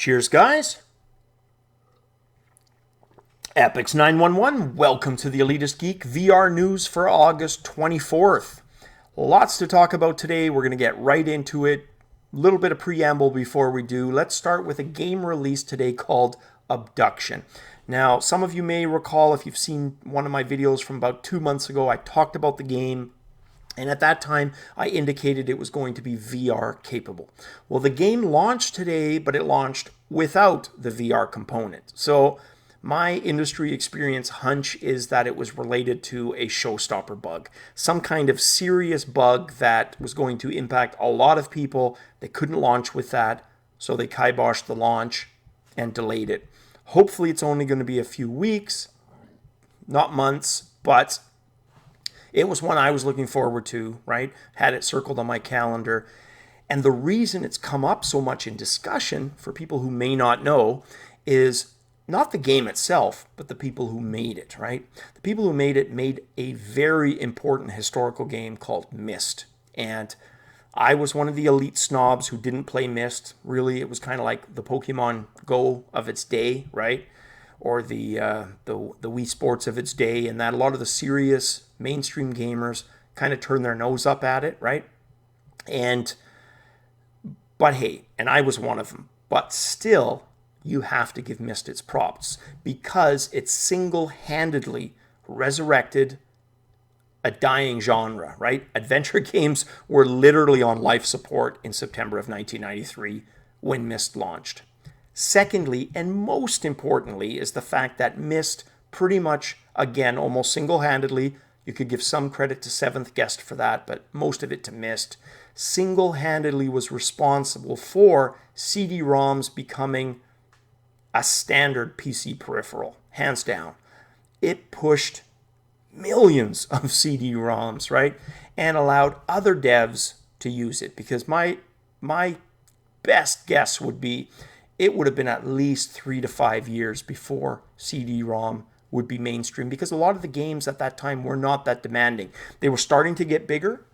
Cheers, guys. Epix 911, welcome to the Elitist Geek VR news for August 24th. Lots to talk about today. We're going to get right into it. A little bit of preamble before we do. Let's start with a game released today called Obduction. Now, some of you may recall, if you've seen one of my videos from about 2 months ago, I talked about the game. And at that time, I indicated it was going to be VR capable. Well, the game launched today, but it launched without the VR component. So my industry experience hunch is that it was related to a showstopper bug. Some kind of serious bug that was going to impact a lot of people. They couldn't launch with that, so they kiboshed the launch and delayed it. Hopefully it's only going to be a few weeks, not months, but it was one I was looking forward to, right? Had it circled on my calendar. And the reason it's come up so much in discussion, for people who may not know, is not the game itself, but the people who made it, right? The people who made it made a very important historical game called Myst. And I was one of the elite snobs who didn't play Myst. Really, it was kind of like the Pokemon Go of its day, right? Or the Wii Sports of its day, and that a lot of the serious mainstream gamers kind of turned their nose up at it, right? But hey, and I was one of them. But still, you have to give Myst its props because it single-handedly resurrected a dying genre, right? Adventure games were literally on life support in September of 1993 when Myst launched. Secondly, and most importantly, is the fact that Myst pretty much, again, almost single-handedly, you could give some credit to Seventh Guest for that, but most of it to Myst, single-handedly was responsible for CD-ROMs becoming a standard PC peripheral, hands down. It pushed millions of CD-ROMs, right? And allowed other devs to use it, because my best guess would be it would have been at least 3 to 5 years before CD-ROM would be mainstream, because a lot of the games at that time were not that demanding. They were starting to get bigger,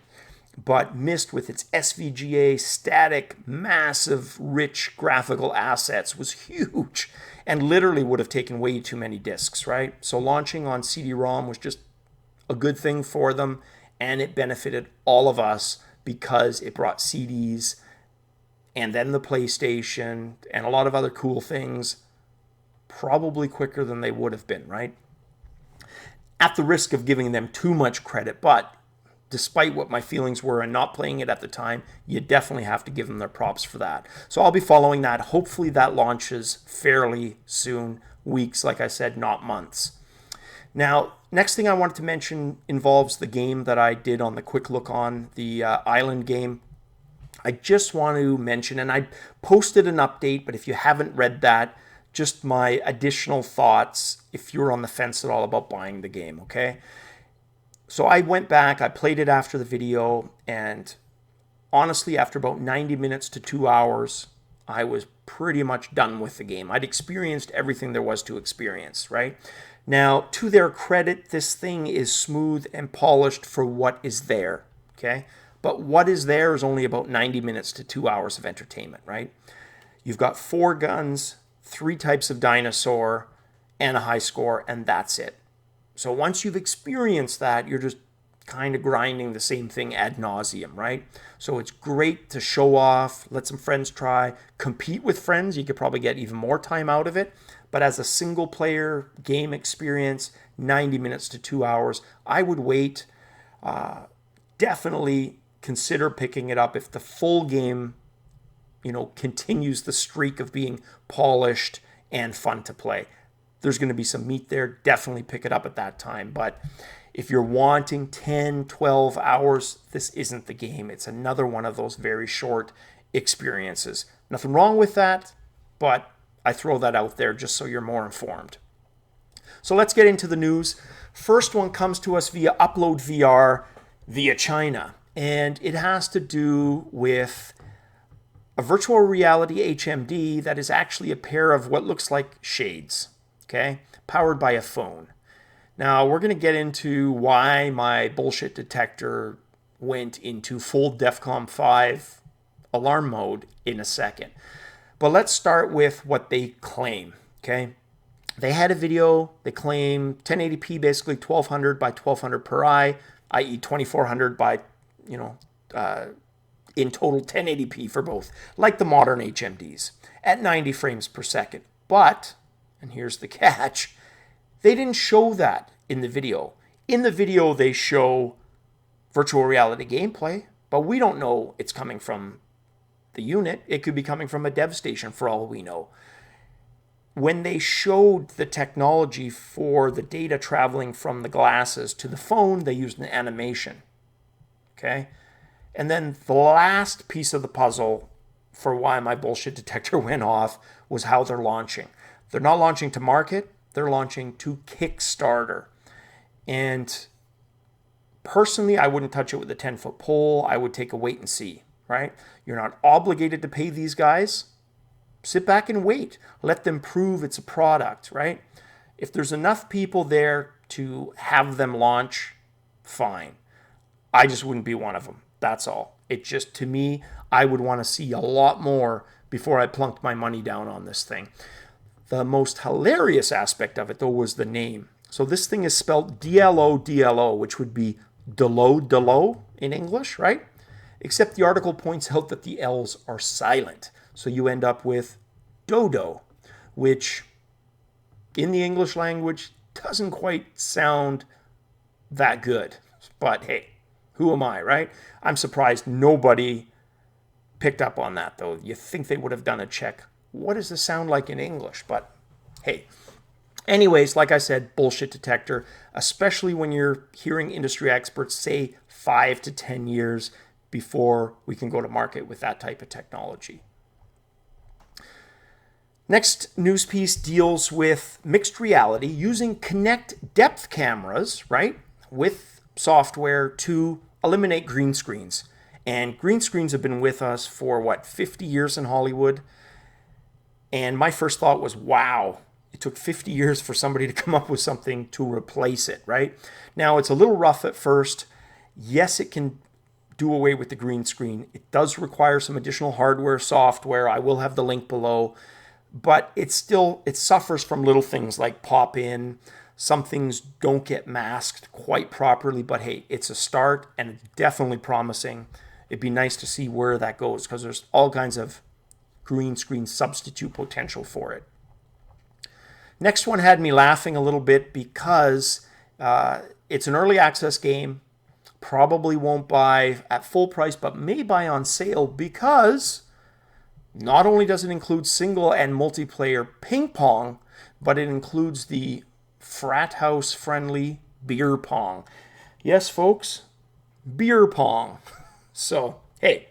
but Myst, with its SVGA, static, massive, rich graphical assets, was huge and literally would have taken way too many discs, right? So launching on CD-ROM was just a good thing for them, and it benefited all of us because it brought CDs and then the PlayStation, and a lot of other cool things, probably quicker than they would have been, right? At the risk of giving them too much credit, but despite what my feelings were and not playing it at the time, you definitely have to give them their props for that. So I'll be following that. Hopefully that launches fairly soon, weeks, like I said, not months. Now, next thing I wanted to mention involves the game that I did on the quick look on, the Island game. I just want to mention, and I posted an update, but if you haven't read that, just my additional thoughts if you're on the fence at all about buying the game, okay? So I went back, I played it after the video, and honestly, after about 90 minutes to 2 hours, I was pretty much done with the game. I'd experienced everything there was to experience, right? Now, to their credit, this thing is smooth and polished for what is there, okay? But what is there is only about 90 minutes to 2 hours of entertainment, right? You've got 4 guns, 3 types of dinosaur, and a high score, and that's it. So once you've experienced that, you're just kind of grinding the same thing ad nauseum, right? So it's great to show off, let some friends try, compete with friends. You could probably get even more time out of it. But as a single player game experience, 90 minutes to 2 hours, I would wait. Definitely consider picking it up if the full game, continues the streak of being polished and fun to play. There's going to be some meat there. Definitely pick it up at that time. But if you're wanting 10, 12 hours, this isn't the game. It's another one of those very short experiences. Nothing wrong with that, but I throw that out there just so you're more informed. So let's get into the news. First one comes to us via Upload VR via China. And it has to do with a virtual reality HMD that is actually a pair of what looks like shades, okay, powered by a phone. Now, we're going to get into why my bullshit detector went into full DEFCON 5 alarm mode in a second. But let's start with what they claim, okay? They had a video, they claim 1080p, basically 1200 by 1200 per eye, i.e. 2400 by, in total 1080p for both, like the modern HMDs, at 90 frames per second. But, and here's the catch, they didn't show that in the video. In the video, they show virtual reality gameplay, but we don't know it's coming from the unit. It could be coming from a dev station for all we know. When they showed the technology for the data traveling from the glasses to the phone, they used an animation. Okay? And then the last piece of the puzzle for why my bullshit detector went off was how they're launching. They're not launching to market, they're launching to Kickstarter. And personally, I wouldn't touch it with a 10-foot pole. I would take a wait and see, right? You're not obligated to pay these guys. Sit back and wait. Let them prove it's a product, right? If there's enough people there to have them launch, fine. I just wouldn't be one of them. That's all. It just, to me, I would want to see a lot more before I plunked my money down on this thing. The most hilarious aspect of it, though, was the name. So this thing is spelled DloDlo, which would be DloDlo in English, right? Except the article points out that the L's are silent. So you end up with Dodo, which in the English language doesn't quite sound that good. But hey, who am I, right? I'm surprised nobody picked up on that, though. You think they would have done a check. What does this sound like in English? But hey. Anyways, like I said, bullshit detector, especially when you're hearing industry experts say 5 to 10 years before we can go to market with that type of technology. Next news piece deals with mixed reality using Kinect depth cameras, right, with software to eliminate green screens. And green screens have been with us for, 50 years in Hollywood? And my first thought was, wow, it took 50 years for somebody to come up with something to replace it, right? Now, it's a little rough at first. Yes, it can do away with the green screen. It does require some additional hardware, software. I will have the link below. But it suffers from little things like pop in. Some things don't get masked quite properly, but hey, it's a start and it's definitely promising. It'd be nice to see where that goes because there's all kinds of green screen substitute potential for it. Next one had me laughing a little bit because it's an early access game. Probably won't buy at full price, but may buy on sale because not only does it include single and multiplayer ping pong, but it includes the frat house friendly beer pong. Yes, folks, beer pong. So, hey,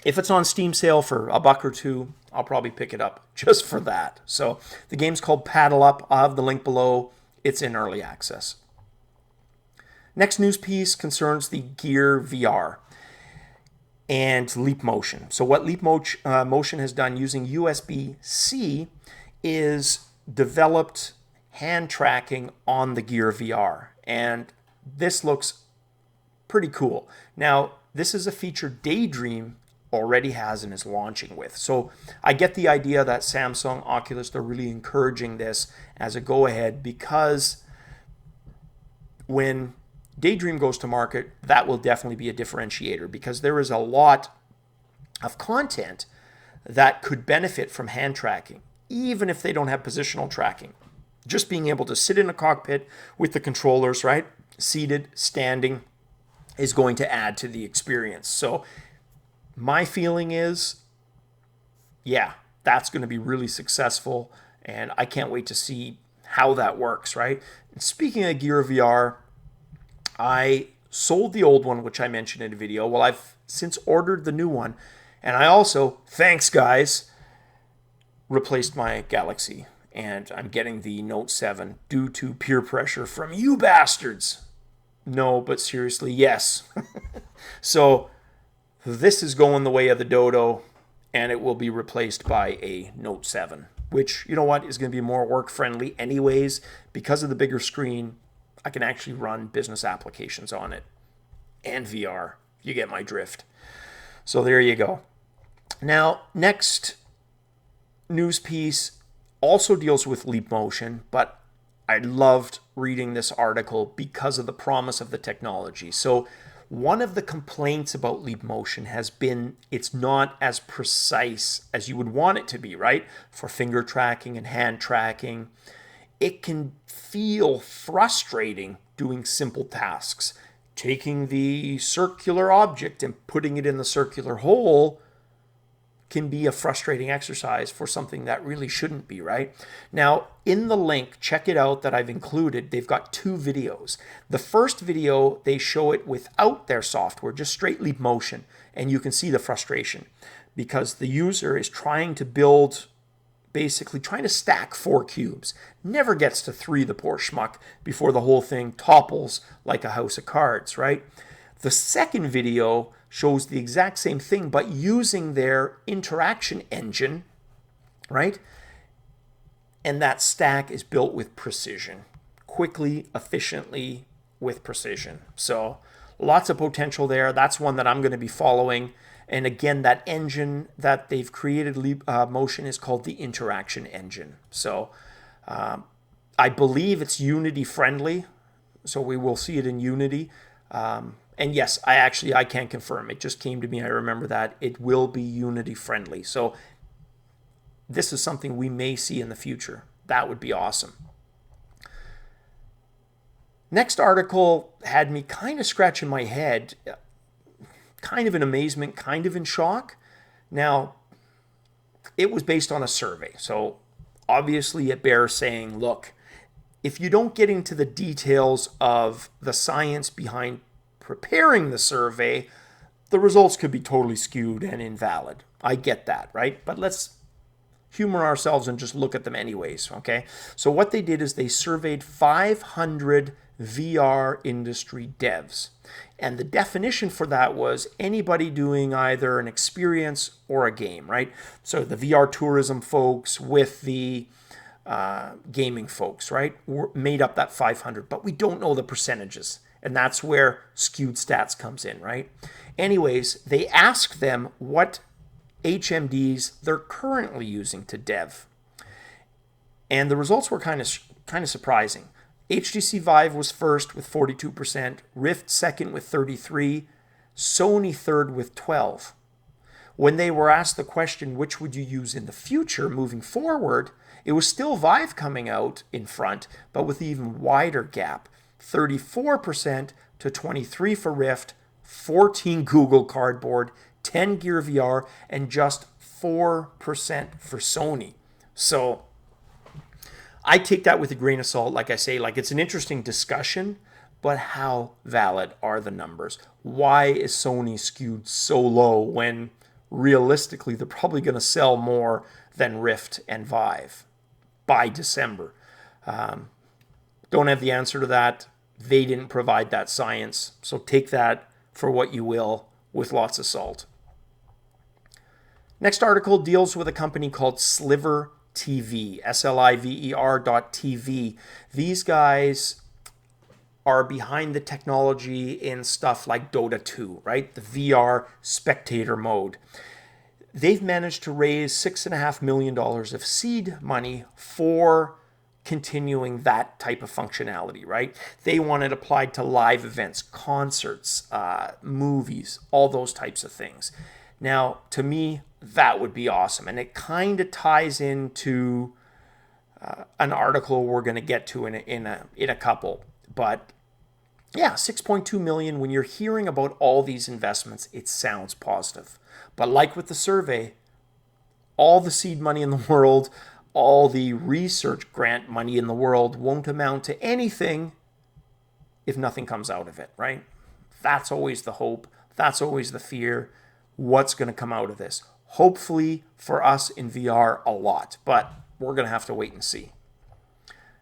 if it's on Steam sale for $1 or $2, I'll probably pick it up just for that. So the game's called Paddle Up. I'll have the link below. It's in early access. Next news piece concerns the Gear VR and Leap Motion. So what Leap Motion has done using USB-C is developed hand tracking on the Gear VR. And this looks pretty cool. Now, this is a feature Daydream already has and is launching with. So I get the idea that Samsung, Oculus, they're really encouraging this as a go-ahead because when Daydream goes to market, that will definitely be a differentiator because there is a lot of content that could benefit from hand tracking, even if they don't have positional tracking. Just being able to sit in a cockpit with the controllers, right? Seated, standing, is going to add to the experience. So my feeling is, yeah, that's going to be really successful, and I can't wait to see how that works, right? And speaking of Gear VR, I sold the old one, which I mentioned in a video. Well, I've since ordered the new one, and I also, thanks guys, replaced my Galaxy, and I'm getting the Note 7 due to peer pressure from you bastards. No, but seriously, yes. So this is going the way of the Dodo, and it will be replaced by a Note 7, which, you know what, is going to be more work-friendly anyways. Because of the bigger screen, I can actually run business applications on it and VR. You get my drift. So there you go. Now, next news piece also deals with Leap Motion, but I loved reading this article because of the promise of the technology. So one of the complaints about Leap Motion has been it's not as precise as you would want it to be, right? For finger tracking and hand tracking. It can feel frustrating doing simple tasks. Taking the circular object and putting it in the circular hole can be a frustrating exercise for something that really shouldn't be, right? Now, in the link, check it out that I've included. They've got 2 videos. The first video, they show it without their software, just straight Leap Motion, and you can see the frustration because the user is trying to build, basically trying to stack 4 cubes. Never gets to 3, the poor schmuck, before the whole thing topples like a house of cards, right? The second video shows the exact same thing, but using their interaction engine, right? And that stack is built with precision, quickly, efficiently, with precision. So lots of potential there. That's one that I'm going to be following. And again, that engine that they've created, Leap Motion, is called the interaction engine. So I believe it's Unity friendly. So we will see it in Unity. And yes, I can confirm. It just came to me. I remember that it will be Unity friendly. So this is something we may see in the future. That would be awesome. Next article had me kind of scratching my head, kind of in amazement, kind of in shock. Now, it was based on a survey. So obviously it bears saying, look, if you don't get into the details of the science behind preparing the survey, the results could be totally skewed and invalid. I get that, right? But let's humor ourselves and just look at them anyways, okay? So what they did is they surveyed 500 VR industry devs. And the definition for that was anybody doing either an experience or a game, right? So the VR tourism folks with the gaming folks, right, made up that 500. But we don't know the percentages. And that's where skewed stats comes in, right? Anyways, they asked them what HMDs they're currently using to dev. And the results were kind of surprising. HTC Vive was first with 42%, Rift second with 33%, Sony third with 12%. When they were asked the question, which would you use in the future moving forward, it was still Vive coming out in front, but with an even wider gap. 34% to 23% for Rift, 14% Google Cardboard, 10% Gear VR, and just 4% for Sony. So I take that with a grain of salt. Like I say, like it's an interesting discussion, but how valid are the numbers? Why is Sony skewed so low when realistically they're probably going to sell more than Rift and Vive by December? Don't have the answer to that. They didn't provide that science. So take that for what you will with lots of salt. Next article deals with a company called Sliver TV, SLIVER.TV. These guys are behind the technology in stuff like Doda 2, right? The VR spectator mode. They've managed to raise $6.5 million of seed money for continuing that type of functionality, right? They want it applied to live events, concerts, movies, all those types of things. Now, to me, that would be awesome. And it kind of ties into an article we're going to get to in a couple. But yeah, 6.2 million, when you're hearing about all these investments, it sounds positive. But like with the survey, all the seed money in the world, all the research grant money in the world won't amount to anything if nothing comes out of it, right? That's always the hope. That's always the fear. What's going to come out of this? Hopefully for us in VR, a lot, but we're going to have to wait and see.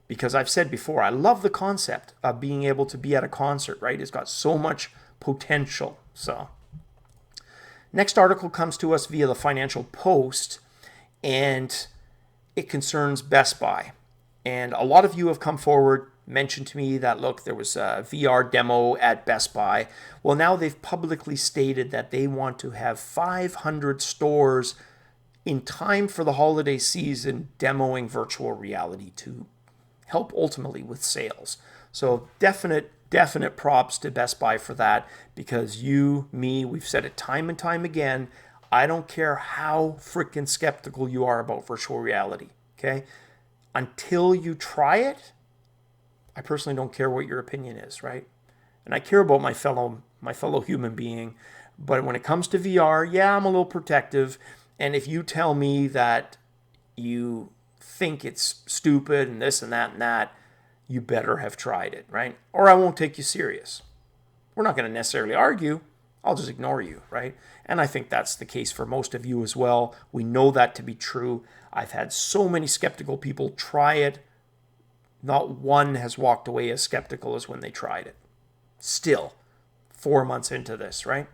Because I've said before, I love the concept of being able to be at a concert, right? It's got so much potential. So, next article comes to us via the Financial Post, and it concerns Best Buy. And a lot of you have come forward mentioned to me that, look, there was a VR demo at Best Buy. Well, now they've publicly stated that they want to have 500 stores in time for the holiday season demoing virtual reality to help ultimately with sales. So definite props to Best Buy for that, because you, me, we've said it time and time again, I don't care how freaking skeptical you are about virtual reality, okay? Until you try it, I personally don't care what your opinion is, right? And I care about my fellow human being, but when it comes to VR, yeah, I'm a little protective. And if you tell me that you think it's stupid and this and that, you better have tried it, right? Or I won't take you serious. We're not going to necessarily argue. I'll just ignore you, right? And I think that's the case for most of you as well. We know that to be true. I've had so many skeptical people try it. Not one has walked away as skeptical as when they tried it. Still, 4 months into this, right?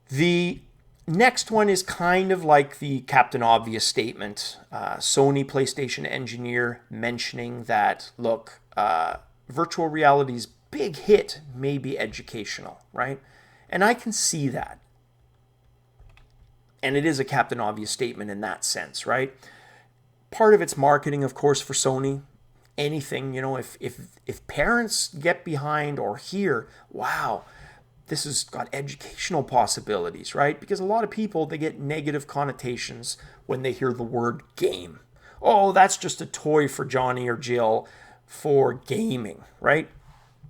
The next one is kind of like the Captain Obvious statement. Sony PlayStation engineer mentioning that, look, virtual reality's big hit may be educational, right? And I can see that. And it is a Captain Obvious statement in that sense, right? Part of it's marketing, of course, for Sony. Anything, if parents get behind or hear, wow, this has got educational possibilities, right? Because a lot of people, they get negative connotations when they hear the word game. Oh, that's just a toy for Johnny or Jill for gaming, right?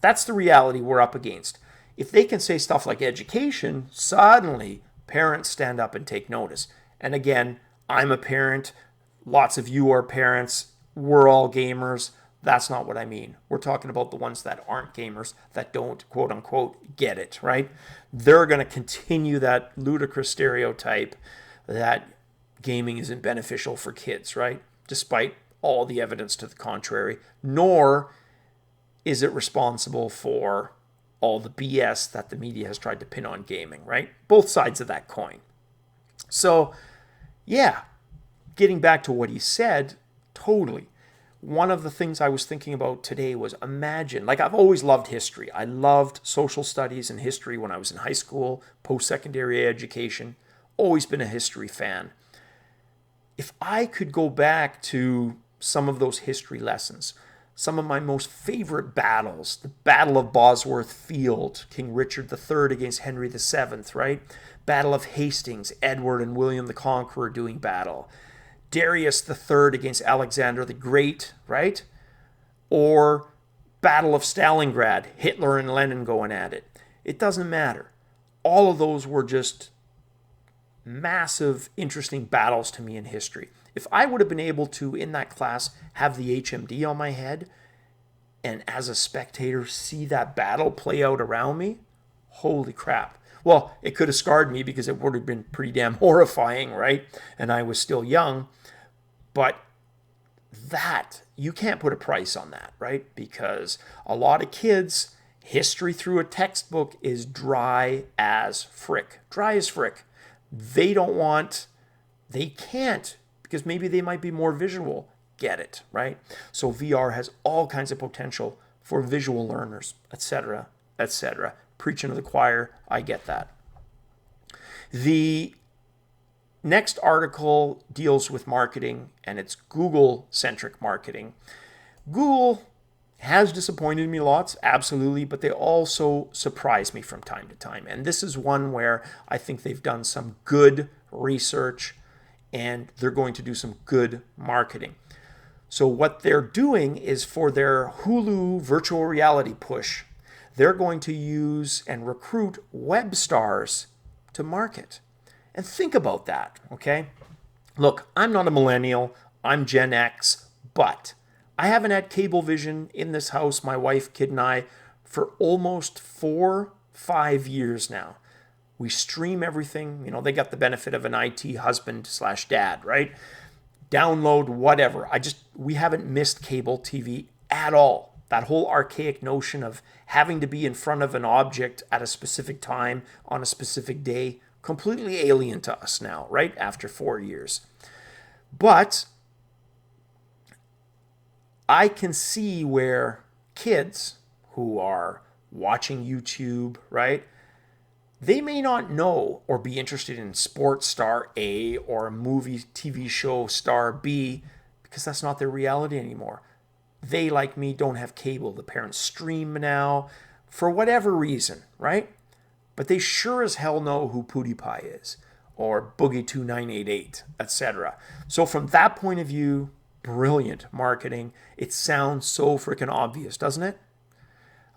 That's the reality we're up against. If they can say stuff like education, suddenly parents stand up and take notice. And again, I'm a parent. Lots of you are parents. We're all gamers. That's not what I mean. We're talking about the ones that aren't gamers, that don't, quote unquote, get it, right? They're going to continue that ludicrous stereotype that gaming isn't beneficial for kids, right? Despite all the evidence to the contrary. Nor is it responsible for all the BS that the media has tried to pin on gaming, right? Both sides of that coin. So, yeah, getting back to what he said, totally. One of the things I was thinking about today was, imagine, like, I've always loved history. I loved social studies and history when I was in high school, post-secondary education, always been a history fan. If I could go back to some of those history lessons, some of my most favorite battles, the Battle of Bosworth Field, King Richard III against Henry VII, right? Battle of Hastings, Edward and William the Conqueror doing battle. Darius III against Alexander the Great, right? Or Battle of Stalingrad, Hitler and Lenin going at it. It doesn't matter. All of those were just massive, interesting battles to me in history. If I would have been able to, in that class, have the HMD on my head and as a spectator see that battle play out around me, holy crap. Well, it could have scarred me because it would have been pretty damn horrifying, right? And I was still young. But that, you can't put a price on that, right? Because a lot of kids, history through a textbook is dry as frick. Dry as frick. They can't, because maybe they might be more visual, get it, right? So VR has all kinds of potential for visual learners, etc., etc. Preaching to the choir, I get that. The next article deals with marketing, and it's Google-centric marketing. Google has disappointed me lots, absolutely, but they also surprise me from time to time. And this is one where I think they've done some good research and they're going to do some good marketing. So what they're doing is, for their Hulu virtual reality push, they're going to use and recruit web stars to market. And think about that, okay? Look, I'm not a millennial, I'm Gen X, but I haven't had cable vision in this house, my wife, kid, and I, for almost 4-5 years now. We stream everything. They got the benefit of an IT husband/dad, right? Download whatever. We haven't missed cable TV at all. That whole archaic notion of having to be in front of an object at a specific time on a specific day, completely alien to us now, right? After 4 years. But I can see where kids who are watching YouTube, right? They may not know or be interested in sports star A or a movie TV show star B because that's not their reality anymore. They, like me, don't have cable. The parents stream now for whatever reason, right? But they sure as hell know who PewDiePie is or Boogie2988, etc. So from that point of view, brilliant marketing. It sounds so freaking obvious, doesn't it?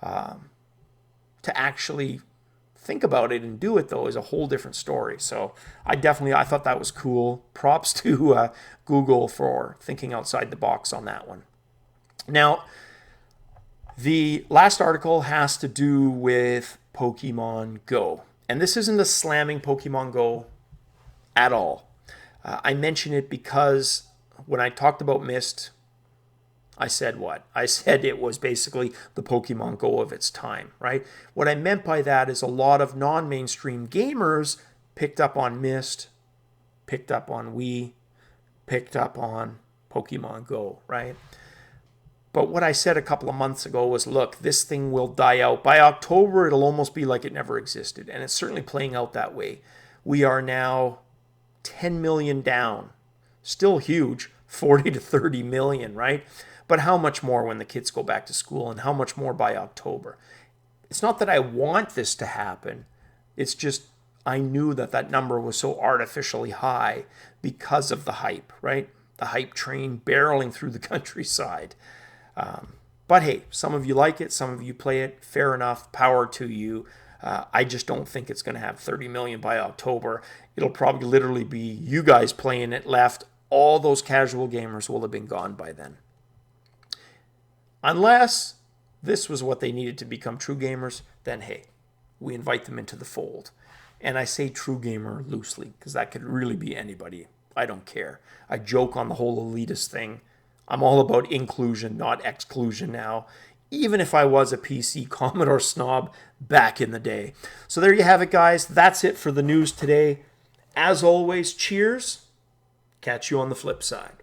To actually think about it and do it, though, is a whole different story. So I thought that was cool. Props to Google for thinking outside the box on that one. Now, the last article has to do with Pokemon Go. And this isn't a slamming Pokemon Go at all. I mention it because when I talked about Mist, I said what? I said it was basically the Pokemon Go of its time, right? What I meant by that is a lot of non-mainstream gamers picked up on Mist, picked up on Wii, picked up on Pokemon Go, right? But what I said a couple of months ago was, look, this thing will die out. By October, it'll almost be like it never existed. And it's certainly playing out that way. We are now 10 million down. Still huge, 40 to 30 million, right? But how much more when the kids go back to school, and how much more by October? It's not that I want this to happen. It's just I knew that that number was so artificially high because of the hype, right? The hype train barreling through the countryside. But hey, some of you like it, some of you play it. Fair enough. Power to you. I just don't think it's going to have 30 million by October. It'll probably literally be you guys playing it left. All those casual gamers will have been gone by then. Unless this was what they needed to become true gamers, then hey, we invite them into the fold. And I say true gamer loosely because that could really be anybody. I don't care. I joke on the whole elitist thing. I'm all about inclusion, not exclusion now, even if I was a PC Commodore snob back in the day. So there you have it, guys. That's it for the news today. As always, cheers. Catch you on the flip side.